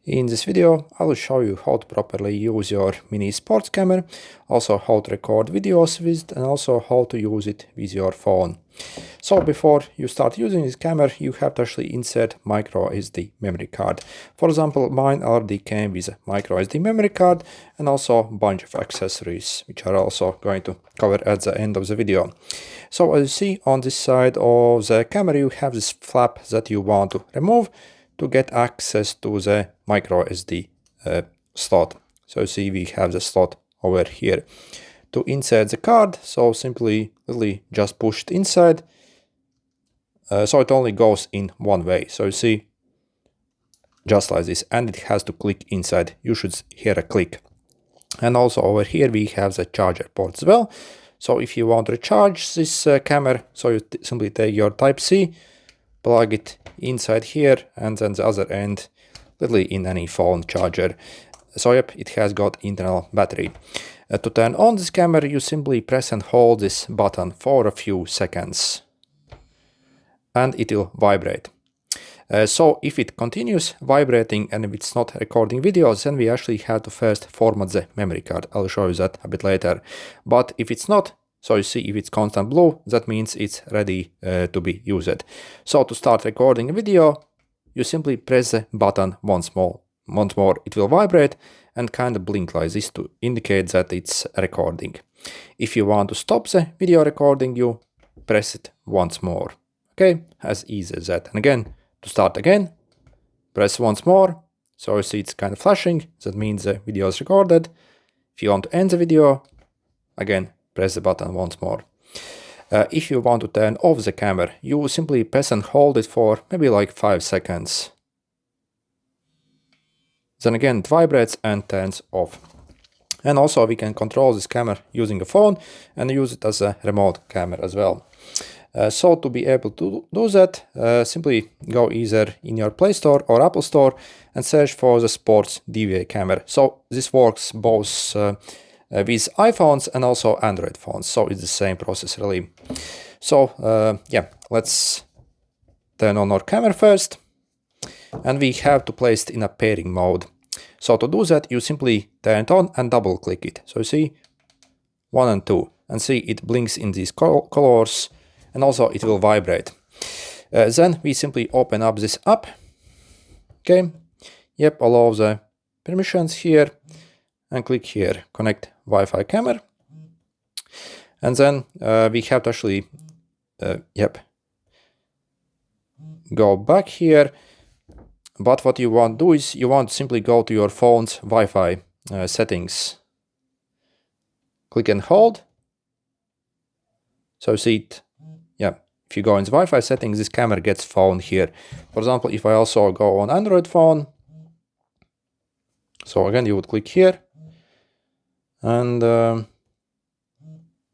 In this video, I will show you how to properly use your mini sports camera, also how to record videos with it, and also how to use it with your phone. So before you start using this camera, you have to actually insert micro SD memory card. For example, mine already came with a micro SD memory card and also a bunch of accessories, which are also going to cover at the end of the video. So as you see on this side of the camera, you have this flap that you want to remove to get access to the micro SD slot. So you see we have the slot over here to insert the card. So simply really just push it inside. So it only goes in one way. So you see just like this, and it has to click inside. You should hear a click. And also over here we have the charger port as well. So if you want to recharge this camera, so you simply take your Type-C, plug it inside here, and then the other end literally in any phone charger. So yep, it has got internal battery. To turn on this camera, you simply press and hold this button for a few seconds and it will vibrate. So if it continues vibrating and if it's not recording videos, then we actually have to first format the memory card. I'll show you that a bit later. But if it's not, so you see if it's constant blue, that means it's ready to be used. So to start recording a video, you simply press the button once more. It will vibrate and kind of blink like this to indicate that it's recording. If you want to stop the video recording, you press it once more. Okay, as easy as that. And again, to start again, press once more. So you see it's kind of flashing. That means the video is recorded. If you want to end the video, again, press the button once more. If you want to turn off the camera, you simply press and hold it for maybe like 5 seconds. Then again it vibrates and turns off. And also we can control this camera using a phone and use it as a remote camera as well. So to be able to do that, simply go either in your Play Store or Apple Store and search for the sports DVA camera. So this works both with iPhones and also Android phones, so it's the same process really. So yeah, let's turn on our camera first, and we have to place it in a pairing mode. So to do that, you simply turn it on and double click it. So you see 1 and 2, and see it blinks in these colors, and also it will vibrate. Then we simply open up this app. Okay, yep, allow the permissions here, and click here, connect Wi-Fi camera. And then we have to actually, go back here. But what you want to do is you want to simply go to your phone's Wi-Fi settings. Click and hold. So see it, yeah, if you go in the Wi-Fi settings, this camera gets found here. For example, if I also go on Android phone, so again, you would click here. And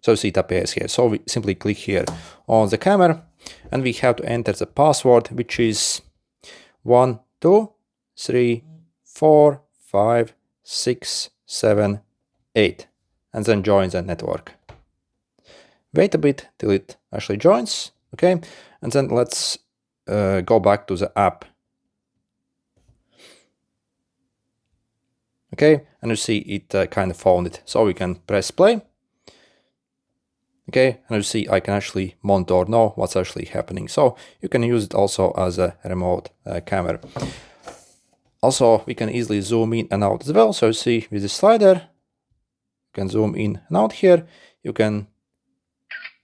so see it appears here. So we simply click here on the camera and we have to enter the password, which is 1, 2, 3, 4, 5, 6, 7, 8, and then join the network. Wait a bit till it actually joins, okay? And then let's go back to the app. Okay, and you see it kind of found it. So we can press play. Okay, and you see I can actually monitor now what's actually happening. So you can use it also as a remote camera. Also, we can easily zoom in and out as well. So you see with the slider, you can zoom in and out here. You can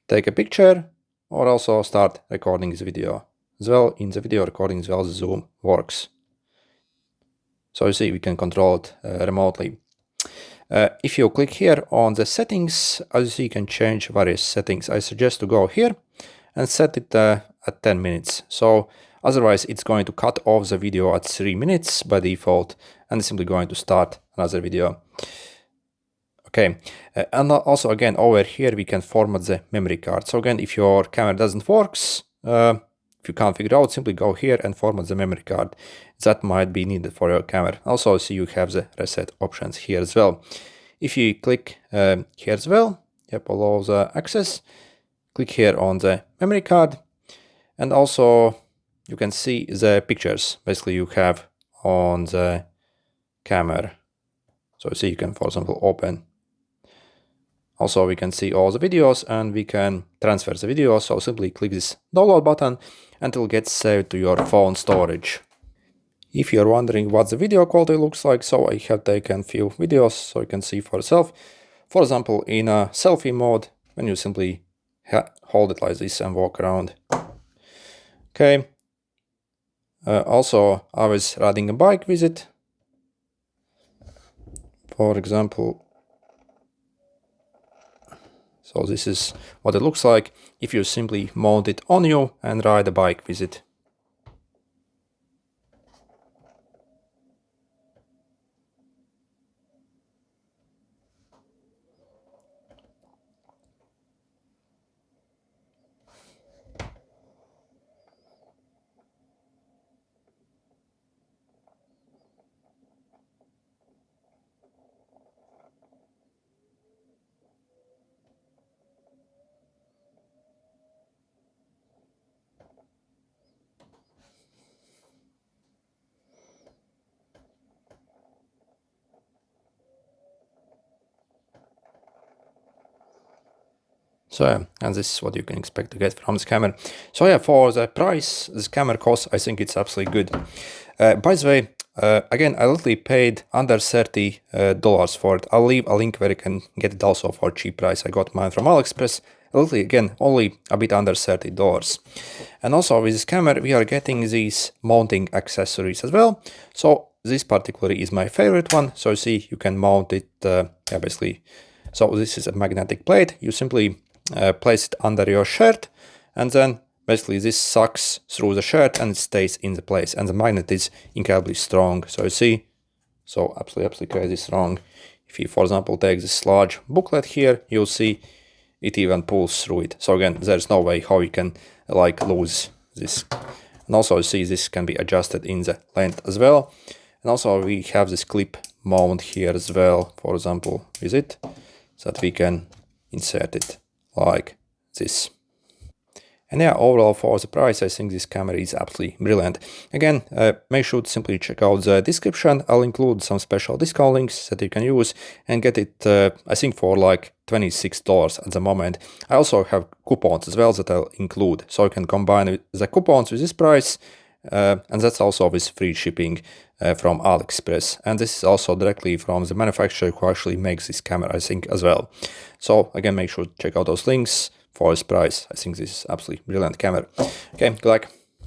take a picture or also start recording this video as well. In the video recording as well, the zoom works. So you see we can control it remotely. If you click here on the settings, as you see, you can change various settings. I suggest to go here and set it at 10 minutes. So otherwise it's going to cut off the video at 3 minutes by default and it's simply going to start another video. Okay, and also again over here we can format the memory card. So again, if your camera doesn't work, if you can't figure out, simply go here and format the memory card. That might be needed for your camera. Also, see you have the reset options here as well. If you click here as well, yep, allow the access. Click here on the memory card, and also you can see the pictures basically you have on the camera. So see, you can, for example, open. Also, we can see all the videos and we can transfer the video. So simply click this download button and it will get saved to your phone storage. If you're wondering what the video quality looks like, so I have taken few videos so you can see for yourself. For example, in a selfie mode, when you simply hold it like this and walk around. Okay. Also, I was riding a bike visit. For example, so this is what it looks like if you simply mount it on you and ride a bike visit. So yeah, and this is what you can expect to get from this camera. So yeah, for the price this camera costs, I think it's absolutely good. By the way, again, I literally paid under $30 for it. I'll leave a link where you can get it also for cheap price. I got mine from AliExpress. Literally, again, only a bit under $30. And also with this camera, we are getting these mounting accessories as well. So this particularly is my favorite one. So see, you can mount it, yeah, basically. So this is a magnetic plate. You simply place it under your shirt, and then basically this sucks through the shirt and it stays in the place, and the magnet is incredibly strong. So you see, so absolutely crazy strong. If you, for example, take this large booklet here, you'll see it even pulls through it. So again, there's no way how you can like lose this. And also you see this can be adjusted in the length as well. And also we have this clip mount here as well, for example, with it, so that we can insert it like this. And yeah, overall for the price, I think this camera is absolutely brilliant. Again, make sure to simply check out the description. I'll include some special discount links that you can use and get it, I think, for like $26 at the moment. I also have coupons as well that I'll include, so you can combine the coupons with this price, and that's also with free shipping from AliExpress. And this is also directly from the manufacturer who actually makes this camera, I think, as well. So again, make sure to check out those links for this price. I think this is absolutely brilliant camera. Okay, good luck.